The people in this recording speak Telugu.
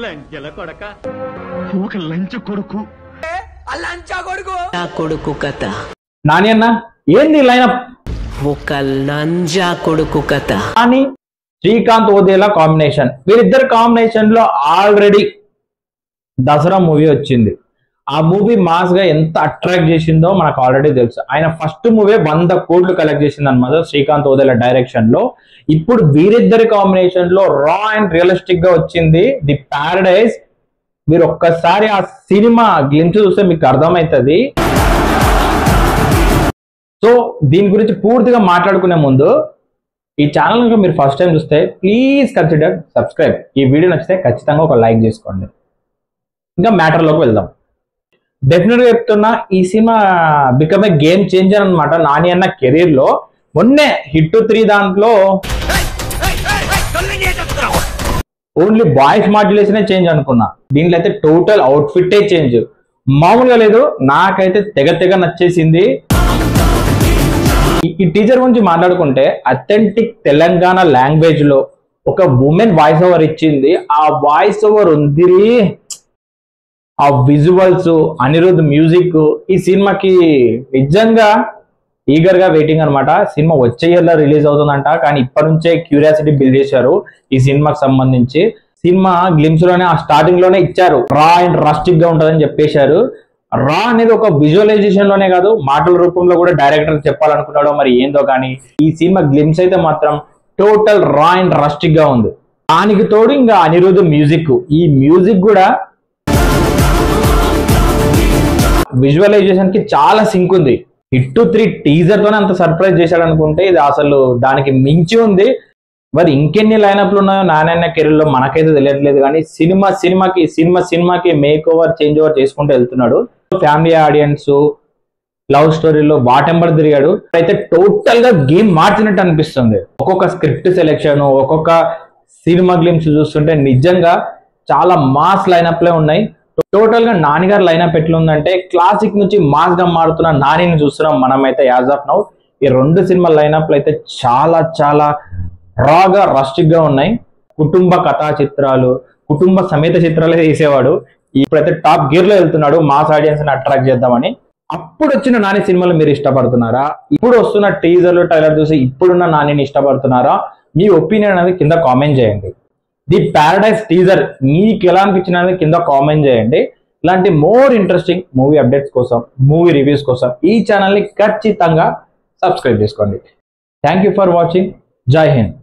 లంచెల కొడక ఒక లంచ కొడుకు నా కొడుకు కథ నాని అన్న ఏంది లైనప్ ఒక లంజా కొడుకు కథ అని శ్రీకాంత్ ఓదేలా కాంబినేషన్. వీరిద్దరు కాంబినేషన్ లో ఆల్రెడీ దసరా మూవీ వచ్చింది. ఆ మూవీ మాస్ గా ఎంత అట్రాక్ట్ చేసిందో మనకు ఆల్రెడీ తెలుసు. ఆయన ఫస్ట్ మూవీ 100 కోట్లు కలెక్ట్ చేసింది అనమాట శ్రీకాంత్ ఓదేలా డైరెక్షన్ లో. ఇప్పుడు వీరిద్దరి కాంబినేషన్ లో రా అండ్ రియలిస్టిక్ గా వచ్చింది ది ప్యారడైజ్. మీరు ఒక్కసారి ఆ సినిమా గ్లింప్స్ చూస్తే మీకు అర్థమవుతుంది. సో దీని గురించి పూర్తిగా మాట్లాడుకునే ముందు ఈ ఛానల్ కనుక మీరు ఫస్ట్ టైం చూస్తే ప్లీజ్ కన్సిడర్ సబ్స్క్రైబ్. ఈ వీడియో నచ్చితే ఖచ్చితంగా ఒక లైక్ చేసుకోండి. ఇంకా మ్యాటర్లోకి వెళ్దాం. డెఫినెట్ గా చెప్తున్నా, ఈ cinema become a game changer అనమాట నాని అన్న కెరీర్ లో. మొన్నే హిట్ 3 దాంట్లో ఓన్లీ వాయిస్ మాడ్యులేషన్ చేంజ్ అనుకున్నా. దీంట్లో అయితే టోటల్ అవుట్ఫిట్ చేంజ్ మామూలుగా లేదు. నాకైతే తెగ నచ్చేసింది. ఈ టీజర్ గురించి మాట్లాడుకుంటే అథెంటిక్ తెలంగాణ లాంగ్వేజ్ లో ఒక ఉమెన్ వాయిస్ ఓవర్ ఇచ్చింది. ఆ వాయిస్ ఓవర్ ఉంది, ఆ విజువల్స్, అనిరుద్ మ్యూజిక్ ఈ సినిమాకి నిజంగా ఈగర్ గా వెయిటింగ్ అనమాట. సినిమా వచ్చే ఇయర్ లో రిలీజ్ అవుతుందంట, కానీ ఇప్పటి నుంచే క్యూరియాసిటీ బిల్డ్ చేశారు ఈ సినిమాకి సంబంధించి. సినిమా గ్లిమ్స్ లోనే ఆ స్టార్టింగ్ లోనే ఇచ్చారు, రా అండ్ రస్టిక్ గా ఉంటుందని చెప్పేశారు. రా అనేది ఒక విజువలైజేషన్ లోనే కాదు, మాటల రూపంలో కూడా డైరెక్టర్ చెప్పాలనుకున్నాడో మరి ఏందో కానీ ఈ సినిమా గ్లిమ్స్ అయితే మాత్రం టోటల్ రా అండ్ రస్టిక్ గా ఉంది. దానికి తోడు ఇంకా అనిరుద్ మ్యూజిక్, ఈ మ్యూజిక్ కూడా విజువలైజేషన్ కి చాలా సింక్ ఉంది. హిట్ 3 టీజర్ తోనే అంత సర్ప్రైజ్ చేశాడు అనుకుంటే ఇది అసలు దానికి మించి ఉంది. మరి ఇంకెన్ని లైనప్లు ఉన్నాయో నాన్న కెరీర్ లో మనకైతే తెలియట్లేదు, కానీ సినిమాకి మేక్ ఓవర్ చేంజ్ ఓవర్ చేసుకుంటూ వెళ్తున్నాడు. ఫ్యామిలీ ఆడియన్స్ లవ్ స్టోరీలో వాటెంబర్ తిరిగాడు. అయితే టోటల్ గా గేమ్ మార్చినట్టు అనిపిస్తుంది. ఒక్కొక్క స్క్రిప్ట్ సెలెక్షన్, ఒక్కొక్క సినిమా గ్లిమ్స్ చూస్తుంటే నిజంగా చాలా మాస్ లైనప్లే ఉన్నాయి. టోటల్ గా నాని గారి లైనప్ ఎట్లుందంటే క్లాసిక్ నుంచి మాస్ గా మారుతున్న నానిని చూస్తున్నాం మనమైతే యాజ్ ఆఫ్ నౌ. ఈ 2 సినిమా లైనప్లు అయితే చాలా రాగా రస్టిక్ గా ఉన్నాయి. కుటుంబ కథా చిత్రాలు, కుటుంబ సమేత చిత్రాలే తీసేవాడు. ఇప్పుడైతే టాప్ గేర్ లో వెళ్తున్నాడు మాస్ ఆడియన్స్ ని అట్రాక్ట్ చేద్దామని. అప్పుడు వచ్చిన నాని సినిమాలు మీరు ఇష్టపడుతున్నారా? ఇప్పుడు వస్తున్న టీజర్లు ట్రైలర్ చూసి ఇప్పుడున్న నానిని ఇష్టపడుతున్నారా? మీ ఒపీనియన్ అనేది కింద కామెంట్ చేయండి. ది ప్యారడైజ్ టీజర్ మీకు ఎలా అనిపించినది కింద కామెంట్ చేయండి. ఇలాంటి మోర్ ఇంట్రెస్టింగ్ మూవీ అప్డేట్స్ కోసం, మూవీ రివ్యూస్ కోసం ఈ ఛానల్ని ఖచ్చితంగా సబ్స్క్రైబ్ చేసుకోండి. Thank you for watching. జై హింద్.